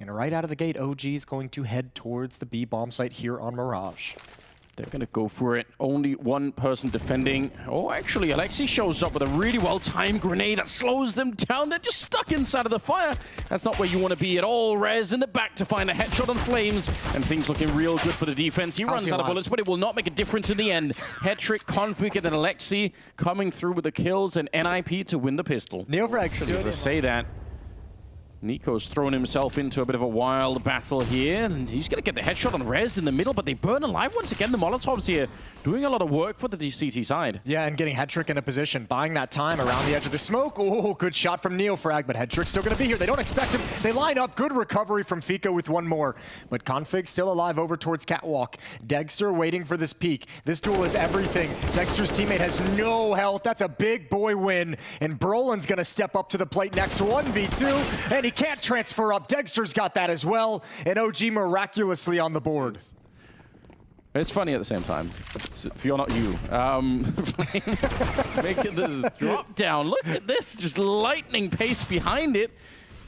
And right out of the gate, OG is going to head towards the B bomb site here on Mirage. They're going to go for it. Only one person defending. Oh, actually, Aleksib shows up with a really well-timed grenade that slows them down. They're just stuck inside of the fire. That's not where you want to be at all. Rez in the back to find a headshot on flameZ. And things looking real good for the defense. He runs out of bullets, but it will not make a difference in the end. Hetrick, Config, and then Aleksib coming through with the kills and NIP to win the pistol. NEOFRAG stood to say that. niko's thrown himself into a bit of a wild battle here, and he's going to get the headshot on Rez in the middle, but they burn alive once again. The Molotovs here doing a lot of work for the CT side. Yeah, and getting Hetrick in a position, buying that time around the edge of the smoke. Oh, good shot from NEOFRAG, but Hetrick's still going to be here. They don't expect him. They line up. Good recovery from Fico with one more. But Config still alive over towards Catwalk. Degster waiting for this peek. This duel is everything. Dexter's teammate has no health. That's a big boy win. And Brollan's going to step up to the plate next to 1v2, and he can't transfer up. Dexter's got that as well, and OG miraculously on the board. It's funny at the same time. If you're not you. Making the drop down. Look at this, just lightning pace behind it.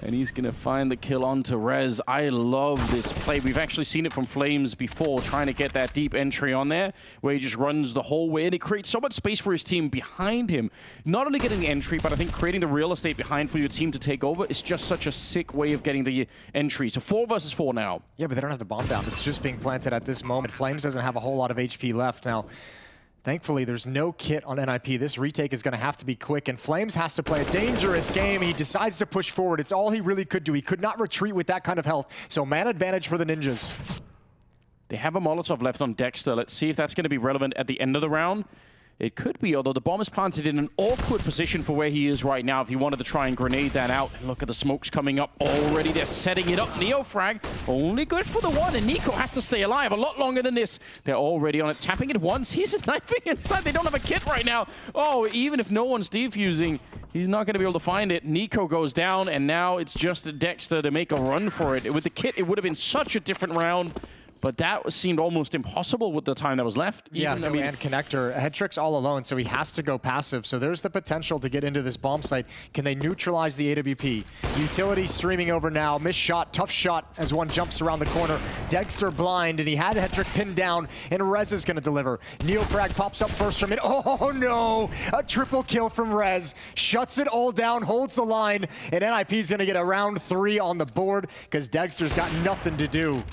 And he's going to find the kill onto Rez. I love this play. We've actually seen it from flameZ before, trying to get that deep entry on there, where he just runs the whole way, and it creates so much space for his team behind him. Not only getting the entry, but I think creating the real estate behind for your team to take over is just such a sick way of getting the entry. So 4 versus 4 now. Yeah, but they don't have the bomb down. It's just being planted at this moment. flameZ doesn't have a whole lot of HP left now. Thankfully, there's no kit on NIP. This retake is going to have to be quick, and flameZ has to play a dangerous game. He decides to push forward. It's all he really could do. He could not retreat with that kind of health. So man advantage for the Ninjas. They have a Molotov left on degster. Let's see if that's going to be relevant at the end of the round. It could be, although the bomb is planted in an awkward position for where he is right now if he wanted to try and grenade that out. And look at the smokes coming up already. They're setting it up. NEOFRAG, only good for the one, and niko has to stay alive a lot longer than this. They're already on it, tapping it once. He's knifing inside. They don't have a kit right now. Oh, even if no one's defusing, he's not going to be able to find it. niko goes down, and now it's just degster to make a run for it. With the kit, it would have been such a different round. But that seemed almost impossible with the time that was left. Yeah, I mean, and connector. Hetrick's all alone, so he has to go passive. So there's the potential to get into this bomb site. Can they neutralize the AWP? Utility streaming over now. Missed shot, tough shot as one jumps around the corner. Degster blind, and he had Hetrick pinned down, and Rez is going to deliver. NEOFRAG pops up first from it. Oh no! A triple kill from Rez. Shuts it all down, holds the line, and NIP's going to get a round 3 on the board because Dexter's got nothing to do.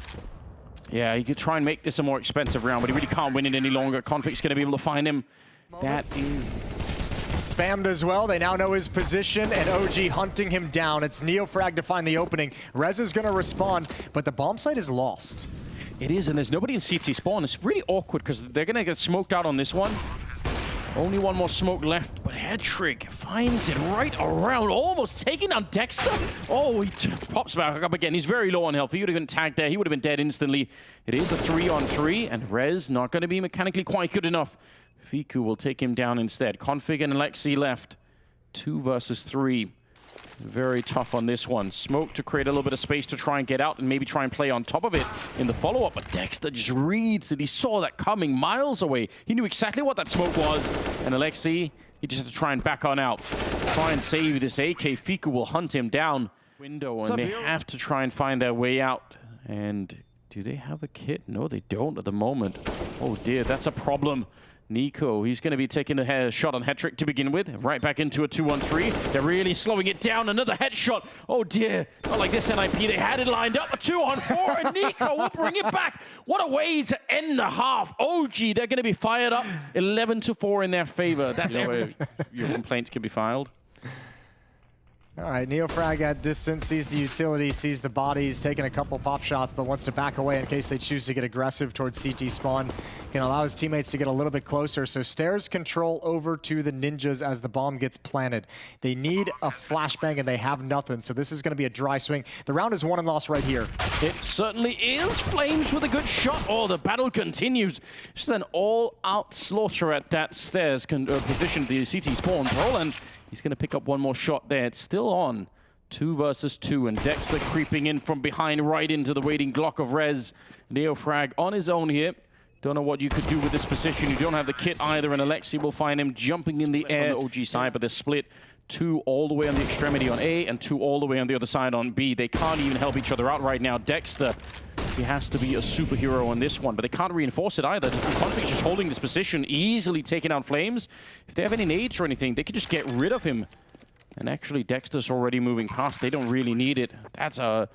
Yeah, he could try and make this a more expensive round, but he really can't win it any longer. Config's going to be able to find him. That is spammed as well. They now know his position, and OG hunting him down. It's NEOFRAG to find the opening. Rez is going to respond, but the bomb site is lost. It is, and there's nobody in CT spawn. It's really awkward because they're going to get smoked out on this one. Only one more smoke left, but Hetrick finds it right around, almost taking down degster. Oh, he pops back up again. He's very low on health. He would have been tagged there. He would have been dead instantly. It is a 3-on-3, and Rez not going to be mechanically quite good enough. Fiku will take him down instead. Config and Aleksib left. 2 versus 3. Very tough on this one. Smoke to create a little bit of space to try and get out and maybe try and play on top of it in the follow-up. But degster just reads it. He saw that coming miles away. He knew exactly what that smoke was. And Aleksib, he just has to try and back on out. Try and save this AK. Fiku will hunt him down. Window, and they have to try and find their way out. And do they have a kit? No, they don't at the moment. Oh dear, that's a problem. niko, he's going to be taking a shot on Hetrick to begin with. Right back into a 2-on-3. They're really slowing it down. Another headshot. Oh dear. Not like this NIP. They had it lined up. A 2-on-4, and niko will bring it back. What a way to end the half. OG, they're going to be fired up. 11-4 in their favor. That's where your complaints can be filed. All right, NEOFRAG at distance, sees the utility, sees the bodies, taking a couple pop shots, but wants to back away in case they choose to get aggressive towards CT spawn. Can allow his teammates to get a little bit closer. So Stairs control over to the Ninjas as the bomb gets planted. They need a flashbang, and they have nothing. So this is going to be a dry swing. The round is won and lost right here. It certainly is. flameZ with a good shot. Oh, the battle continues. Just an all-out slaughter at that Stairs position, the CT spawn. Brollan, he's going to pick up one more shot there. It's still on. 2 versus 2, and degster creeping in from behind right into the waiting Glock of Rez. NEOFRAG on his own here. Don't know what you could do with this position. You don't have the kit either, and Aleksib will find him jumping in the air on the OG side, but they're split. 2 all the way on the extremity on A, and 2 all the way on the other side on B. They can't even help each other out right now. degster, he has to be a superhero on this one, but they can't reinforce it either. Config's just holding this position, easily taking out flameZ. If they have any nades or anything, they could just get rid of him. And actually, degster's already moving past. They don't really need it. That's a...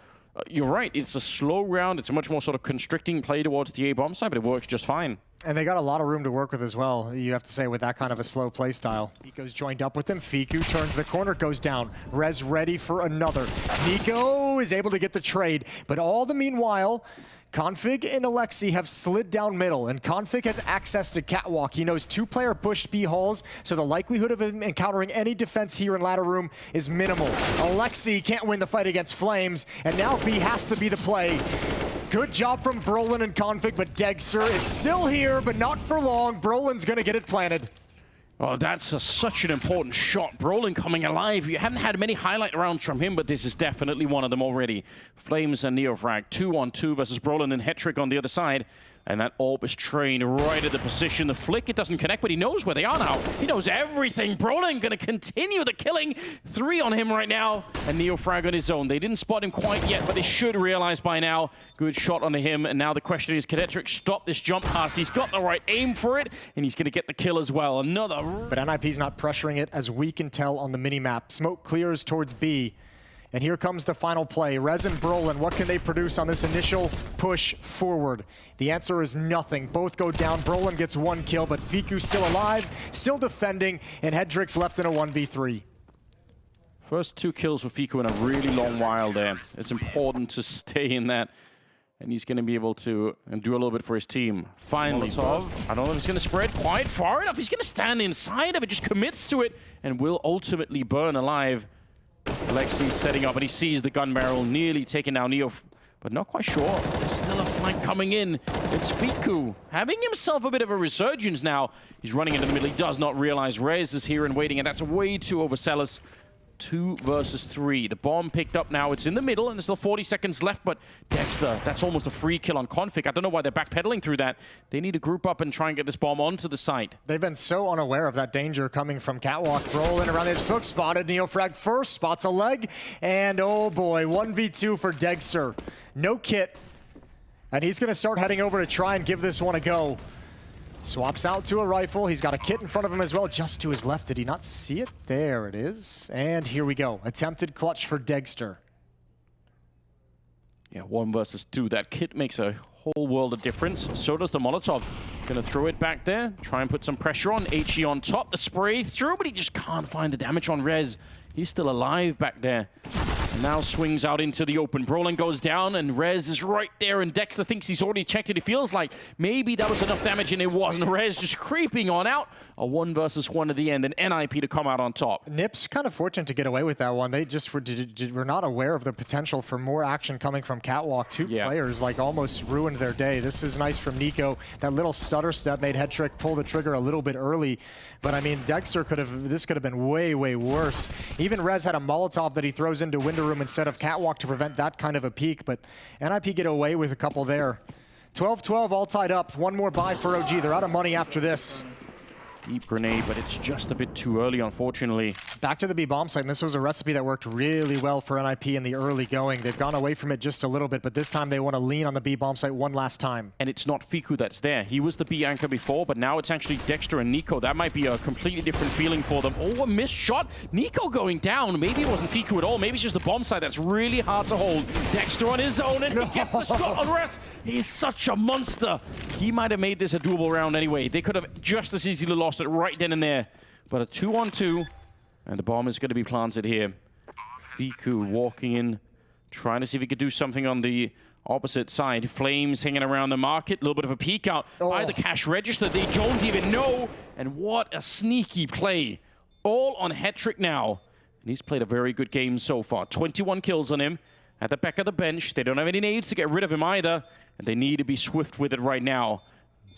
You're right, it's a slow round. It's a much more sort of constricting play towards the A bomb side, but it works just fine. And they got a lot of room to work with as well, you have to say, with that kind of a slow play style. niko's joined up with them. Fiku turns the corner, goes down. Rez ready for another. niko is able to get the trade, but all the meanwhile, Config and Aleksib have slid down middle, and Config has access to Catwalk. He knows 2-player pushed B halls, so the likelihood of him encountering any defense here in ladder room is minimal. Aleksib can't win the fight against flameZ, and now B has to be the play. Good job from Brollan and Config, but degster is still here, but not for long. Brollan's gonna get it planted. Oh, that's such an important shot. Brollan coming alive. You haven't had many highlight rounds from him, but this is definitely one of them already. flameZ and NEOFRAG, 2-on-2 versus Brollan and Hetrick on the other side. And that AWP is trained right at the position. The flick, it doesn't connect, but he knows where they are now. He knows everything. Brollan going to continue the killing. 3 on him right now. And NEOFRAG on his own. They didn't spot him quite yet, but they should realize by now. Good shot onto him. And now the question is, can Hetrick stop this jump pass? He's got the right aim for it, and he's going to get the kill as well. Another... But NIP's not pressuring it, as we can tell on the minimap. Smoke clears towards B. And here comes the final play. Rez and Brollan, what can they produce on this initial push forward? The answer is nothing. Both go down. Brollan gets 1 kill, but Fiku's still alive, still defending, and Hetrick's left in a 1v3. First 2 kills for Fiku in a really long while there. It's important to stay in that. And he's going to be able to do a little bit for his team. Finally, I don't know if he's going to spread quite far enough. He's going to stand inside of it, just commits to it, and will ultimately burn alive. Aleksib's setting up, and he sees the gun barrel nearly taking down Neo, but not quite sure. There's still a flank coming in. It's Fiku having himself a bit of a resurgence now. He's running into the middle. He does not realize Rez is here and waiting, and that's way too overzealous. 2 versus 3. The bomb picked up now. It's in the middle, and there's still 40 seconds left, but degster, that's almost a free kill on Config. I don't know why they're backpedaling through that. They need to group up and try and get this bomb onto the site. They've been so unaware of that danger coming from Catwalk. Brollan around the edge, smoke spotted. NEOFRAG first, spots a leg, and oh boy, 1v2 for degster. No kit, and he's gonna start heading over to try and give this one a go. Swaps out to a rifle. He's got a kit in front of him as well, just to his left. Did he not see it? There it is. And here we go. Attempted clutch for degster. Yeah, 1 versus 2. That kit makes a whole world of difference. So does the Molotov. Gonna throw it back there. Try and put some pressure on. HE on top. The spray through, but he just can't find the damage on Rez. He's still alive back there. Now swings out into the open. Brollan goes down, and Rez is right there, and degster thinks he's already checked it. He feels like maybe that was enough damage, and it wasn't. Rez just creeping on out. A 1 versus 1 at the end, and NIP to come out on top. Nip's kind of fortunate to get away with that one. They just were not aware of the potential for more action coming from Catwalk. 2 players like almost ruined their day. This is nice from niko. That little stutter step made Hetrick pull the trigger a little bit early. But I mean, degster this could have been way, way worse. Even Rez had a Molotov that he throws into window room instead of Catwalk to prevent that kind of a peak. But NIP get away with a couple there. 12-12 all tied up. 1 more buy for OG. They're out of money after this. Deep grenade, but it's just a bit too early, unfortunately. Back to the B bomb site, and this was a recipe that worked really well for NIP in the early going. They've gone away from it just a little bit, but this time they want to lean on the B bomb site one last time. And it's not Fiku that's there. He was the B anchor before, but now it's actually degster and niko. That might be a completely different feeling for them. Oh, a missed shot. niko going down. Maybe it wasn't Fiku at all. Maybe it's just the bomb site that's really hard to hold. degster on his own, and he gets the shot on Rez. He's such a monster. He might have made this a doable round anyway. They could have just as easily lost it right then and there. But a 2-on-2, and the bomb is going to be planted here. Fiku walking in, trying to see if he could do something on the opposite side. flameZ hanging around the market, a little bit of a peek out by the cash register. They don't even know, and what a sneaky play. All on Hetrick now, and he's played a very good game so far. 21 kills on him at the back of the bench. They don't have any nades to get rid of him either, and they need to be swift with it right now.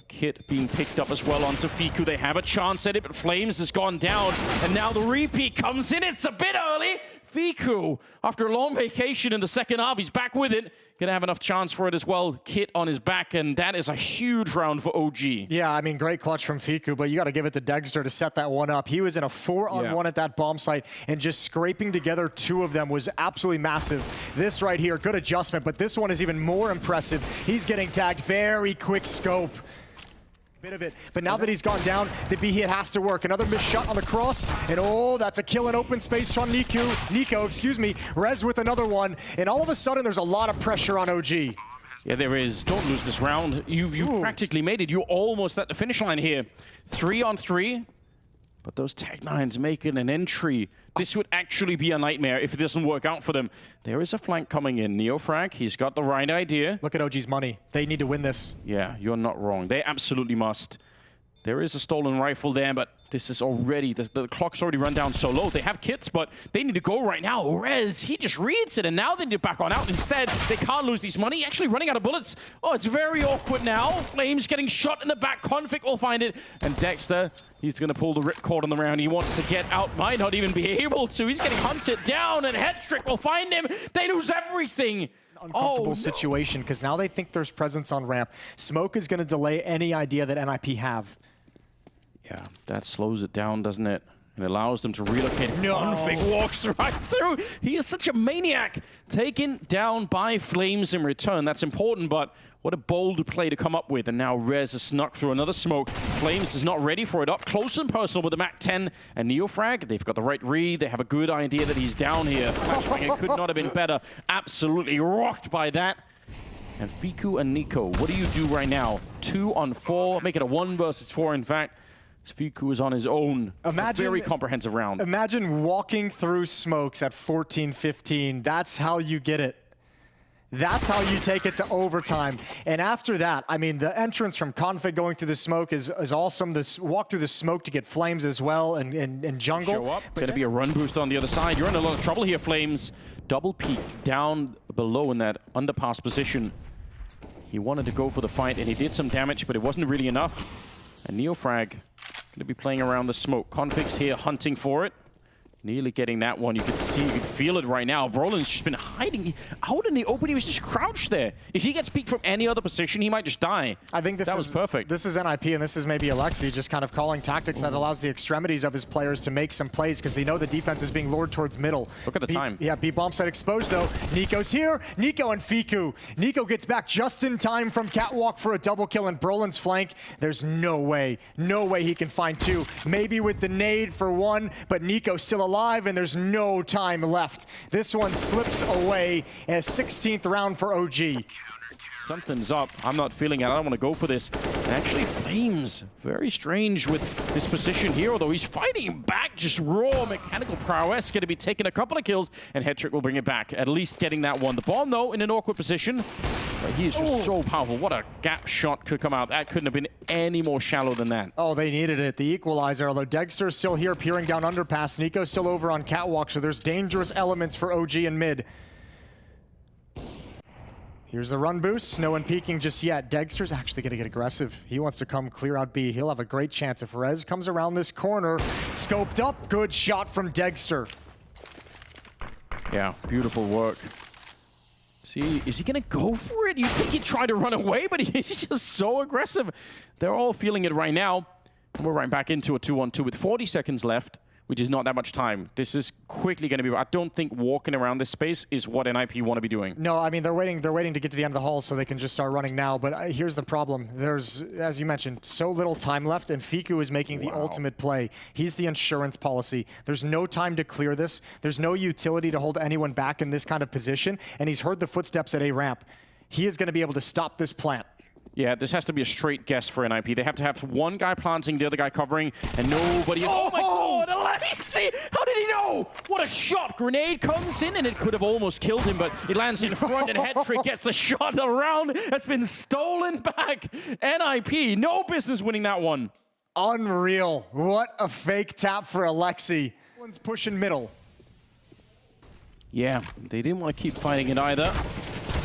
Kit being picked up as well onto Fiku. They have a chance at it, but flameZ has gone down, and now the repeat comes in. It's a bit early. Fiku, after a long vacation in the second half, he's back with it. Gonna have enough chance for it as well. Kit on his back, and that is a huge round for OG. Yeah, I mean, great clutch from Fiku, but you got to give it to degster to set that one up. He was in a 4-on-1 at that bomb site, and just scraping together 2 of them was absolutely massive. This right here, good adjustment, but this one is even more impressive. He's getting tagged, very quick scope. Bit of it, but now that he's gone down, the B hit has to work. Another missed shot on the cross, and oh, that's a kill in open space from Niko, excuse me. Rez with another one, and all of a sudden there's a lot of pressure on OG. Yeah, there is. Don't lose this round. You've practically made it. You're almost at the finish line here. 3-on-3, but those Tech-9s making an entry. This would actually be a nightmare if it doesn't work out for them. There is a flank coming in. NEOFRAG, he's got the right idea. Look at OG's money. They need to win this. Yeah, you're not wrong. They absolutely must. There is a stolen rifle there, but this is already, the clock's already run down so low. They have kits, but they need to go right now. Rez, he just reads it, and now they need to back on out. Instead, they can't lose these money. Actually running out of bullets. Oh, it's very awkward now. flameZ getting shot in the back. Config will find it. And degster, he's going to pull the ripcord on the round. He wants to get out. Might not even be able to. He's getting hunted down, and Headstrick will find him. They lose everything. Uncomfortable situation, because now they think there's presence on ramp. Smoke is going to delay any idea that NIP have. Yeah, that slows it down, doesn't it? And allows them to relocate. No. Config walks right through. He is such a maniac. Taken down by flameZ in return. That's important, but what a bold play to come up with. And now Rez has snuck through another smoke. flameZ is not ready for it. Up close and personal with the MAC-10 and NEOFRAG. They've got the right read. They have a good idea that he's down here. Flashbang, it could not have been better. Absolutely rocked by that. And Fiku and niko, what do you do right now? 2-on-4. Make it a 1 versus 4, in fact. Fiku is on his own. Imagine, a very comprehensive round. Imagine walking through smokes at 14-15. That's how you get it. That's how you take it to overtime. And after that, I mean, the entrance from Config going through the smoke is awesome. This walk through the smoke to get flameZ as well and jungle. Show up. Going to be a run boost on the other side. You're in a lot of trouble here, flameZ. Double peek down below in that underpass position. He wanted to go for the fight, and he did some damage, but it wasn't really enough. And NEOFRAG going to be playing around the smoke. Config's here hunting for it. Nearly getting that one. You can see, you can feel it right now. Brollan's just been hiding out in the open. He was just crouched there. If he gets peeked from any other position, he might just die. I think that was perfect. This is NIP, and this is maybe Aleksib just kind of calling tactics that allows the extremities of his players to make some plays because they know the defense is being lured towards middle. Look at the time. Yeah, B bomb site exposed though. Niko's here. Niko and Fiku. Niko gets back just in time from catwalk for a double kill, and Brollan's flank. There's no way he can find 2. Maybe with the nade for 1, but Niko's still alive, and there's no time left. This one slips away, and a 16th round for OG. Something's up. I'm not feeling it. I don't want to go for this. And actually, flameZ, very strange with this position here, although he's fighting back. Just raw mechanical prowess. Going to be taking a couple of kills, and Headstrick will bring it back. At least getting that one. The bomb, though, in an awkward position. But he is just so powerful. What a gap shot could come out. That couldn't have been any more shallow than that. Oh, they needed it. The equalizer, although degster's still here peering down underpass. Niko's still over on catwalk, so there's dangerous elements for OG in mid. Here's the run boost. No one peeking just yet. degster's actually going to get aggressive. He wants to come clear out B. He'll have a great chance if Rez comes around this corner. Scoped up. Good shot from degster. Yeah, beautiful work. See, is he going to go for it? You'd think he'd try to run away, but he's just so aggressive. They're all feeling it right now. And we're right back into a 2-on-2 with 40 seconds left, which is not that much time. This is quickly going to be... I don't think walking around this space is what NIP want to be doing. No, I mean, they're waiting to get to the end of the hall so they can just start running now. But here's the problem. There's, as you mentioned, so little time left, and Fiku is making the ultimate play. He's the insurance policy. There's no time to clear this. There's no utility to hold anyone back in this kind of position, and he's heard the footsteps at A ramp. He is going to be able to stop this plant. Yeah, this has to be a straight guess for NIP. They have to have one guy planting, the other guy covering, and nobody... Oh my god, Aleksib! How did he know? What a shot! Grenade comes in, and it could have almost killed him, but it lands in front, and Headstrick gets the shot. The round has been stolen back. NIP, no business winning that one. Unreal. What a fake tap for Aleksib. One's pushing middle. Yeah, they didn't want to keep fighting it either.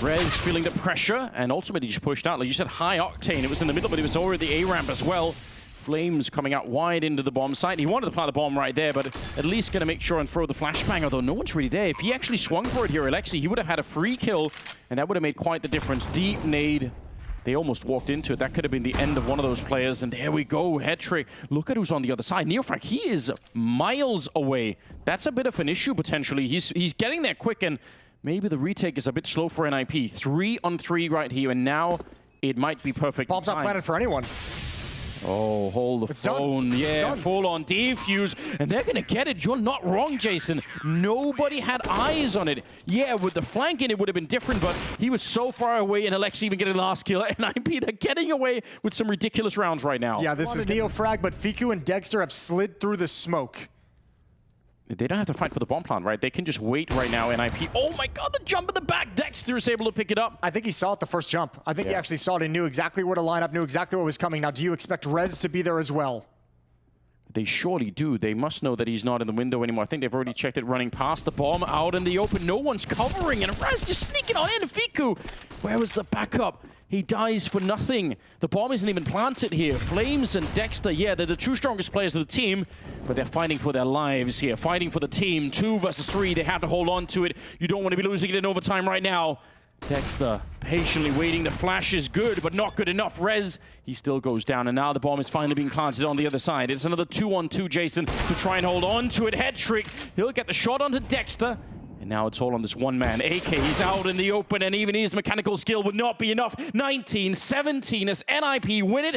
Rez feeling the pressure, and ultimately just pushed out. Like you said, high octane. It was in the middle, but it was already A ramp as well. flameZ coming out wide into the bomb site. He wanted to plant the bomb right there, but at least going to make sure and throw the flashbang, although no one's really there. If he actually swung for it here, Aleksib, he would have had a free kill, and that would have made quite the difference. Deep nade. They almost walked into it. That could have been the end of one of those players. And there we go, head trick. Look at who's on the other side. NEOFRAG, he is miles away. That's a bit of an issue, potentially. He's getting there quick, and maybe the retake is a bit slow for NIP. 3-on-3 right here, and now it might be perfect. Bomb's not planted for anyone. Oh, hold the phone. Done. Yeah, full on defuse. And they're going to get it. You're not wrong, Jason. Nobody had eyes on it. Yeah, with the flanking, it would have been different, but he was so far away, and Aleksib even getting the last kill. NIP, they're getting away with some ridiculous rounds right now. Yeah, this is NEOFRAG, but Fiku and degster have slid through the smoke. They don't have to fight for the bomb plant, right? They can just wait right now, NIP. Oh my god, the jump in the back. degster is able to pick it up. I think he saw it the first jump. I think he actually saw it and knew exactly where to line up, knew exactly what was coming. Now, do you expect Rez to be there as well? They surely do. They must know that he's not in the window anymore. I think they've already checked it, running past the bomb out in the open. No one's covering, and Rez just sneaking on in. Fiku, where was the backup? He dies for nothing. The bomb isn't even planted here. flameZ and degster, yeah, they're the two strongest players of the team, but they're fighting for their lives here, fighting for the team. 2 versus 3, they have to hold on to it. You don't want to be losing it in overtime right now. degster patiently waiting. The flash is good, but not good enough. Rez, he still goes down, and now the bomb is finally being planted on the other side. It's another 2-on-2, Jason, to try and hold on to it. Head trick. He'll get the shot onto degster. And now it's all on this one man. AK, he's out in the open, and even his mechanical skill would not be enough. 19-17 as NIP win it.